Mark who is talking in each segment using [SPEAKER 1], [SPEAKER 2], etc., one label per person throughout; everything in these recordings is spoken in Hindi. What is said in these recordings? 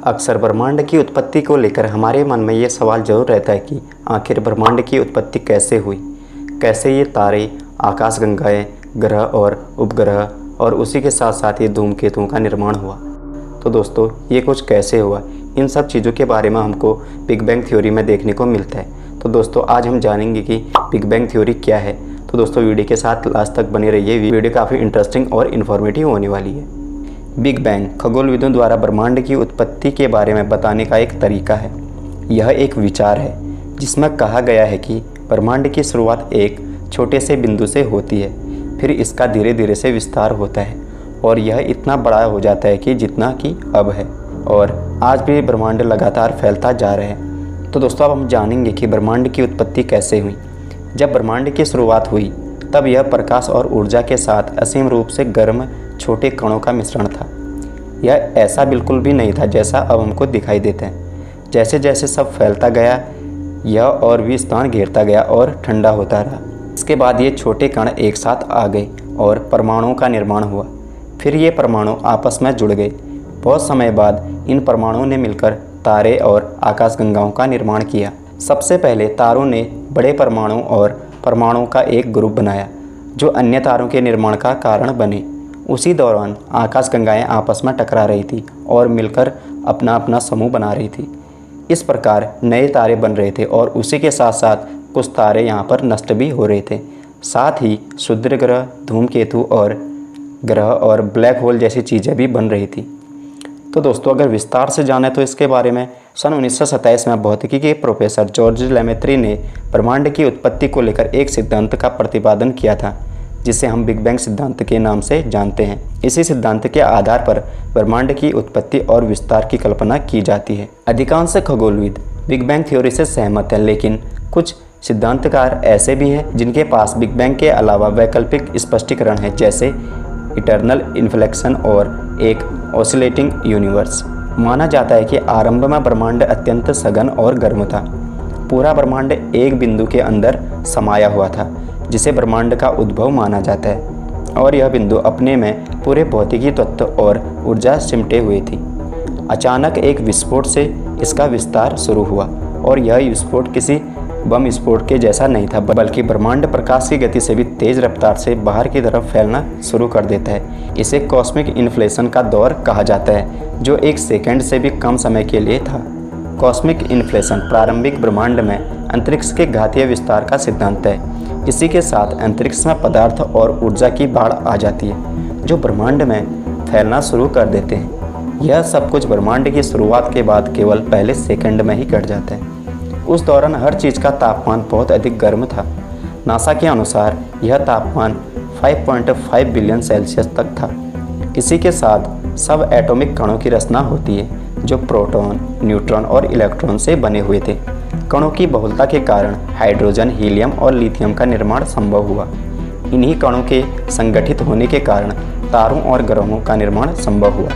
[SPEAKER 1] अक्सर ब्रह्मांड की उत्पत्ति को लेकर हमारे मन में ये सवाल जरूर रहता है कि आखिर ब्रह्मांड की उत्पत्ति कैसे हुई, कैसे ये तारे, आकाशगंगाएं, ग्रह और उपग्रह और उसी के साथ साथ ये धूमकेतुओं का निर्माण हुआ। तो दोस्तों ये कुछ कैसे हुआ, इन सब चीज़ों के बारे में हमको बिग बैंग थ्योरी में देखने को मिलता है। तो दोस्तों आज हम जानेंगे कि बिग बैंग थ्योरी क्या है। तो दोस्तों वीडियो के साथ लास्ट तक बने रहिए, वीडियो काफ़ी इंटरेस्टिंग और इन्फॉर्मेटिव होने वाली है। बिग बैंग खगोलविदों द्वारा ब्रह्मांड की उत्पत्ति के बारे में बताने का एक तरीका है। यह एक विचार है जिसमें कहा गया है कि ब्रह्मांड की शुरुआत एक छोटे से बिंदु से होती है, फिर इसका धीरे धीरे से विस्तार होता है और यह इतना बड़ा हो जाता है कि जितना कि अब है, और आज भी ब्रह्मांड लगातार फैलता जा रहा है। तो दोस्तों अब हम जानेंगे कि ब्रह्मांड की उत्पत्ति कैसे हुई। जब ब्रह्मांड की शुरुआत हुई तब यह प्रकाश और ऊर्जा के साथ असीम रूप से गर्म छोटे कणों का मिश्रण था। यह ऐसा बिल्कुल भी नहीं था जैसा अब हमको दिखाई देता है। जैसे जैसे सब फैलता गया यह और भी स्थान घेरता गया और ठंडा होता रहा। इसके बाद ये छोटे कण एक साथ आ गए और परमाणुओं का निर्माण हुआ। फिर ये परमाणु आपस में जुड़ गए। बहुत समय बाद इन परमाणुओं ने मिलकर तारे और आकाशगंगाओं का निर्माण किया। सबसे पहले तारों ने बड़े परमाणु और परमाणुओं का एक ग्रुप बनाया जो अन्य तारों के निर्माण का कारण बने। उसी दौरान आकाशगंगाएं आपस में टकरा रही थी और मिलकर अपना अपना समूह बना रही थी। इस प्रकार नए तारे बन रहे थे और उसी के साथ साथ कुछ तारे यहाँ पर नष्ट भी हो रहे थे। साथ ही क्षुद्र ग्रह, धूमकेतु और ग्रह और ब्लैक होल जैसी चीज़ें भी बन रही थी। तो दोस्तों अगर विस्तार से जाने तो इसके बारे में सन 1927 में भौतिकी के प्रोफेसर जॉर्ज लेमेत्री ने ब्रह्मांड की उत्पत्ति को लेकर एक सिद्धांत का प्रतिपादन किया था जिसे हम बिग बैंग सिद्धांत के नाम से जानते हैं। इसी सिद्धांत के आधार पर ब्रह्मांड की उत्पत्ति और विस्तार की कल्पना की जाती है। अधिकांश खगोलविद बिग बैंग थ्योरी से सहमत हैं, लेकिन कुछ सिद्धांतकार ऐसे भी हैं जिनके पास बिग बैंग के अलावा वैकल्पिक स्पष्टीकरण है, जैसे इटर्नल इन्फ्लेक्शन और एक ऑसिलेटिंग यूनिवर्स। माना जाता है कि आरंभ में ब्रह्मांड अत्यंत सघन और गर्म था। पूरा ब्रह्मांड एक बिंदु के अंदर समाया हुआ था जिसे ब्रह्मांड का उद्भव माना जाता है, और यह बिंदु अपने में पूरे भौतिकी तत्व और ऊर्जा सिमटे हुए थी। अचानक एक विस्फोट से इसका विस्तार शुरू हुआ, और यह विस्फोट किसी बम विस्फोट के जैसा नहीं था, बल्कि ब्रह्मांड प्रकाश की गति से भी तेज रफ्तार से बाहर की तरफ फैलना शुरू कर देता है। इसे कॉस्मिक इन्फ्लेशन का दौर कहा जाता है, जो एक सेकंड से भी कम समय के लिए था। कॉस्मिक इन्फ्लेशन प्रारंभिक ब्रह्मांड में अंतरिक्ष के घातीय विस्तार का सिद्धांत है। इसी के साथ अंतरिक्ष में पदार्थ और ऊर्जा की बाढ़ आ जाती है जो ब्रह्मांड में फैलना शुरू कर देते हैं। यह सब कुछ ब्रह्मांड की शुरुआत के बाद केवल पहले सेकंड में ही घट जाता है। उस दौरान हर चीज़ का तापमान बहुत अधिक गर्म था। नासा के अनुसार यह तापमान 5.5 बिलियन सेल्सियस तक था। इसी के साथ सब एटॉमिक कणों की रचना होती है जो प्रोटॉन, न्यूट्रॉन और इलेक्ट्रॉन से बने हुए थे। कणों की बहुलता के कारण हाइड्रोजन, हीलियम और लिथियम का निर्माण संभव हुआ। इन्हीं कणों के संगठित होने के कारण तारों और ग्रहों का निर्माण संभव हुआ।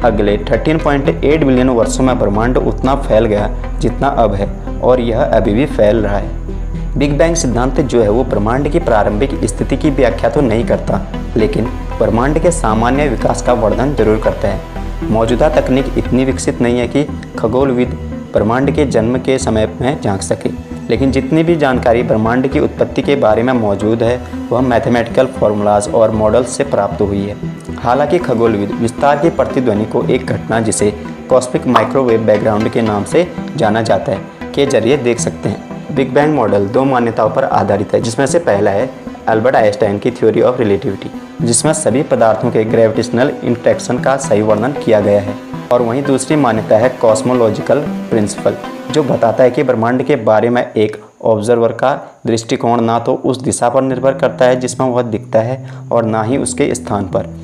[SPEAKER 1] अगले 13.8 बिलियन वर्षों में ब्रह्मांड उतना फैल गया जितना अब है, और यह अभी भी फैल रहा है। बिग बैंग सिद्धांत जो है वो ब्रह्मांड की प्रारंभिक स्थिति की व्याख्या तो नहीं करता, लेकिन ब्रह्मांड के सामान्य विकास का वर्णन जरूर करता है। मौजूदा तकनीक इतनी विकसित नहीं है कि खगोलविद ब्रह्मांड के जन्म के समय में झांक सके, लेकिन जितनी भी जानकारी ब्रह्मांड की उत्पत्ति के बारे में मौजूद है वह मैथमेटिकल फार्मूलाज और मॉडल्स से प्राप्त हुई है। हालांकि खगोलविद विस्तार की प्रतिध्वनि को एक घटना जिसे कॉस्मिक माइक्रोवेव बैकग्राउंड के नाम से जाना जाता है के जरिए देख सकते हैं। बिग बैंग मॉडल दो मान्यताओं पर आधारित है, जिसमें से पहला है अल्बर्ट आइंस्टाइन की थ्योरी ऑफ रिलेटिविटी, जिसमें सभी पदार्थों के ग्रेविटेशनल इंटरेक्शन का सही वर्णन किया गया है, और वहीं दूसरी मान्यता है कॉस्मोलॉजिकल प्रिंसिपल, जो बताता है कि ब्रह्मांड के बारे में एक ऑब्जर्वर का दृष्टिकोण ना तो उस दिशा पर निर्भर करता है जिसमें वह दिखता है और ना ही उसके स्थान पर।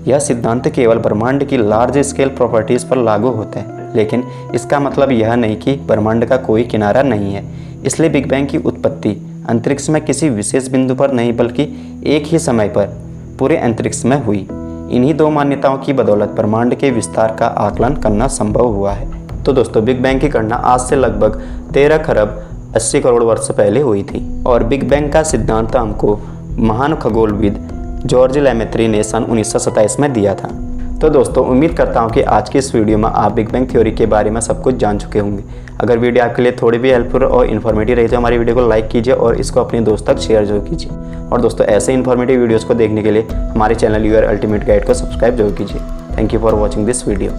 [SPEAKER 1] यह सिद्धांत केवल ब्रह्मांड की लार्ज स्केल प्रॉपर्टीज़ पर लागू होता है, लेकिन इसका मतलब यह नहीं कि ब्रह्मांड का कोई किनारा नहीं है। इसलिए बिग बैंग की उत्पत्ति अंतरिक्ष में किसी विशेष बिंदु पर नहीं बल्कि एक ही समय पर पूरे अंतरिक्ष में हुई। इन्हीं दो मान्यताओं की बदौलत ब्रह्मांड के विस्तार का आकलन करना संभव हुआ है। तो दोस्तों बिग बैंग की गणना आज से लगभग 13 खरब 80 करोड़ वर्ष पहले हुई थी, और बिग बैंग का सिद्धांत हमको महान खगोलविद जॉर्ज लेमेत्री ने सन 1927 में दिया था। तो दोस्तों उम्मीद करता हूँ कि आज की इस वीडियो में आप बिग बैंग थ्योरी के बारे में सब कुछ जान चुके होंगे। अगर वीडियो आपके लिए थोड़ी भी हेल्पफुल और इन्फॉर्मेटिव रही तो हमारी वीडियो को लाइक कीजिए और इसको अपने दोस्त तक शेयर जरूर कीजिए। और दोस्तों ऐसे इन्फॉर्मेटिव वीडियोज़ को देखने के लिए हमारे चैनल यूर अल्टीमेट गाइड को सब्सक्राइब जरूर कीजिए। Thank you for watching this video.